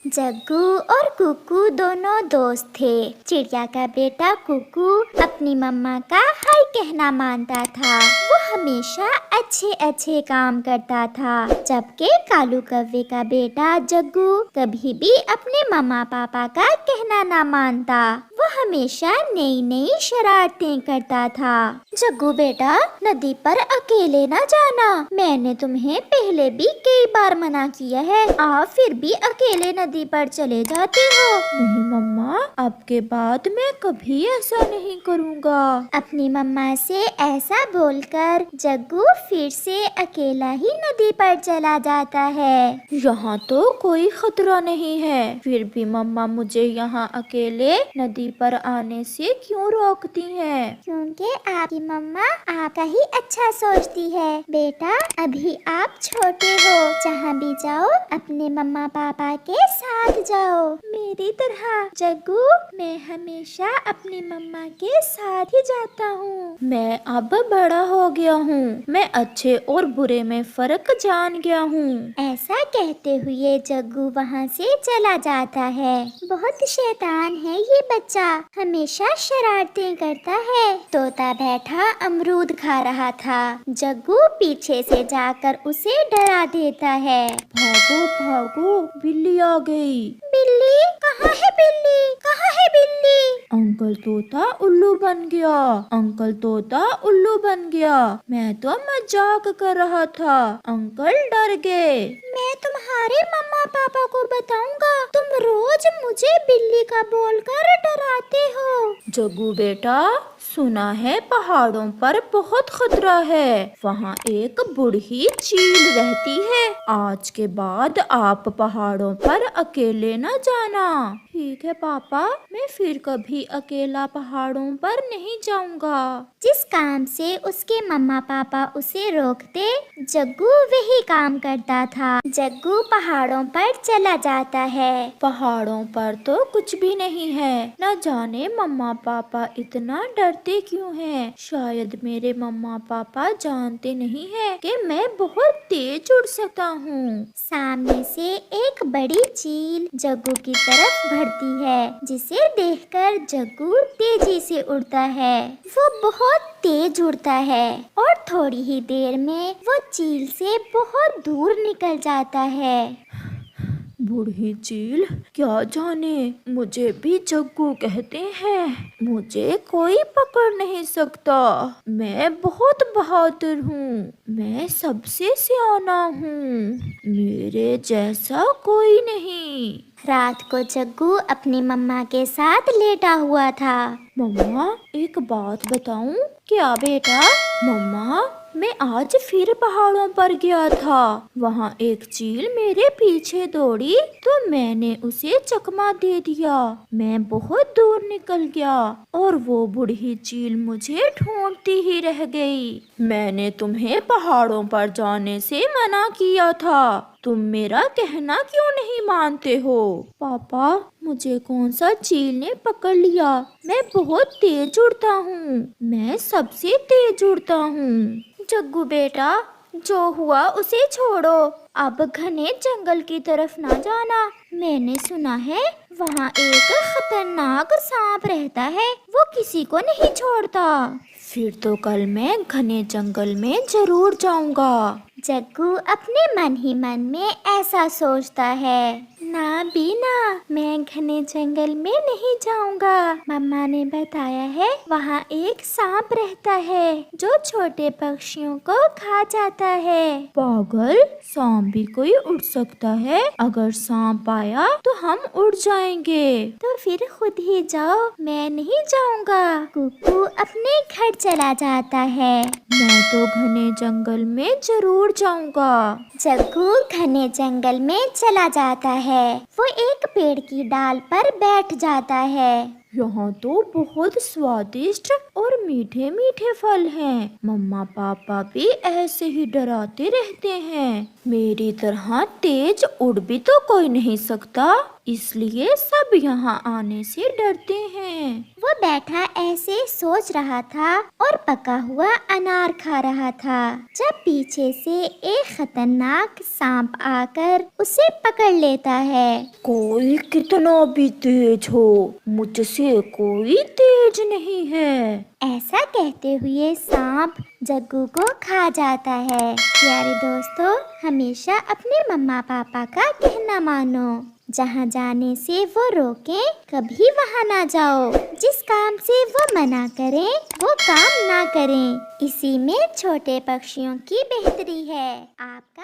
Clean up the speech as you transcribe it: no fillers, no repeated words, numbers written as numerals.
जग्गू और कुकू दोनों दोस्त थे। चिड़िया का बेटा कुकू अपनी मम्मा का हाय कहना मानता था। वो हमेशा अच्छे अच्छे काम करता था, जबकि कालू कौवे का बेटा जग्गू कभी भी अपने मम्मा पापा का कहना ना मानता। वो हमेशा नई नई शरारतें करता था। जग्गू बेटा, नदी पर अकेले ना जाना। मैंने तुम्हें पहले भी कई बार मना किया है, आप फिर भी अकेले नदी पर चले जाते हो। नहीं मम्मा, अब के बाद मैं कभी ऐसा नहीं करूँगा। अपनी मम्मा से ऐसा बोलकर जग्गू फिर से अकेला ही नदी पर चला जाता है। यहाँ तो कोई खतरा नहीं है, फिर भी मम्मा मुझे यहाँ अकेले नदी पर आने से क्यों रोकती हैं? क्योंकि आपकी मम्मा आपका ही अच्छा सोचती है। बेटा, अभी आप छोटे हो, जहाँ भी जाओ अपने मम्मा पापा के साथ जाओ। मेरी तरह जग्गू, मैं हमेशा अपनी मम्मा के साथ ही जाता हूँ। मैं अब बड़ा हो गया हूँ, मैं अच्छे और बुरे में फर्क जान गया हूँ। ऐसा कहते हुए जग्गू वहाँ से चला जाता है। बहुत शैतान है ये बच्चा, हमेशा शरारतें करता है। तोता बैठा अमरूद खा रहा था। जग्गू पीछे से जाकर उसे डरा देता है। भागो भागो, बिल्ली आ गई। बिल्ली? कहाँ है बिल्ली? कहाँ है बिल्ली? अंकल तोता उल्लू बन गया, अंकल तोता उल्लू बन गया। मैं तो मजाक कर रहा था, अंकल डर गए। मैं तुम्हारे मम्मा पापा को बताऊंगा, तुम रोज मुझे बिल्ली का बोलकर डराते हो। जग्गू बेटा, सुना है पहाड़ों पर बहुत खतरा है, वहाँ एक बूढ़ी चील रहती है। आज के बाद आप पहाड़ों पर अकेले न जाना। ठीक है पापा, मैं फिर कभी अकेला पहाड़ों पर नहीं जाऊंगा। जिस काम से उसके मम्मा पापा उसे रोकते, जग्गू वही काम करता था। जग्गू पहाड़ों पर चला जाता है। पहाड़ों पर तो कुछ भी नहीं है, न जाने मम्मा पापा इतना डरते क्यों हैं। शायद मेरे मम्मा पापा जानते नहीं हैं कि मैं बहुत तेज उड़ सकता हूँ। सामने से एक बड़ी चील जग्गू की तरफ बढ़ती है, जिसे देखकर जग्गू तेजी से उड़ता है। वो बहुत तेज उड़ता है और थोड़ी ही देर में वो चील से बहुत दूर निकल जाता है। बूढ़ी चील, क्या जाने मुझे भी जग्गू कहते हैं, मुझे कोई पकड़ नहीं सकता। मैं बहुत बहादुर हूँ, मैं सबसे सियाना हूँ, मेरे जैसा कोई नहीं। रात को जग्गू अपनी मम्मा के साथ लेटा हुआ था। मम्मा, एक बात बताऊं? क्या बेटा? मम्मा, मैं आज फिर पहाड़ों पर गया था, वहाँ एक चील मेरे पीछे दौड़ी तो मैंने उसे चकमा दे दिया। मैं बहुत दूर निकल गया और वो बूढ़ी चील मुझे ढूंढती ही रह गई। मैंने तुम्हें पहाड़ों पर जाने से मना किया था, तुम मेरा कहना क्यों नहीं मानते हो? पापा, मुझे कौन सा चील ने पकड़ लिया? मैं बहुत तेज उड़ता हूँ, मैं सबसे तेज उड़ता हूँ। जग्गू बेटा, जो हुआ उसे छोड़ो, अब घने जंगल की तरफ ना जाना। मैंने सुना है वहाँ एक खतरनाक सांप रहता है, वो किसी को नहीं छोड़ता। फिर तो कल मैं घने जंगल में जरूर जाऊंगा। जग्गू अपने मन ही मन में ऐसा सोचता है। ना बीना, मैं घने जंगल में नहीं जाऊंगा। मम्मा ने बताया है वहाँ एक सांप रहता है जो छोटे पक्षियों को खा जाता है। पागल, सांप भी कोई उड़ सकता है? अगर सांप आया तो हम उड़ जाएंगे। तो फिर खुद ही जाओ, मैं नहीं जाऊंगा। कुकू अपने घर चला जाता है। मैं तो घने जंगल में जरूर जाऊंगा। जग्गू घने जंगल में चला जाता है। वो एक पेड़ की डाल पर बैठ जाता है। यहाँ तो बहुत स्वादिष्ट और मीठे मीठे फल हैं। मम्मा पापा भी ऐसे ही डराते रहते हैं। मेरी तरह तेज उड़ भी तो कोई नहीं सकता, इसलिए सब यहाँ आने से डरते हैं। वो बैठा ऐसे सोच रहा था और पका हुआ अनार खा रहा था जब पीछे से एक खतरनाक सांप आकर उसे पकड़ लेता है। कोई कितना भी तेज हो, मुझसे कोई तेज नहीं है। ऐसा कहते हुए सांप जग्गू को खा जाता है। प्यारे दोस्तों, हमेशा अपने मम्मा पापा का कहना मानो। जहाँ जाने से वो रोके, कभी वहाँ ना जाओ। जिस काम से वो मना करें, वो काम ना करें। इसी में छोटे पक्षियों की बेहतरी है। आपका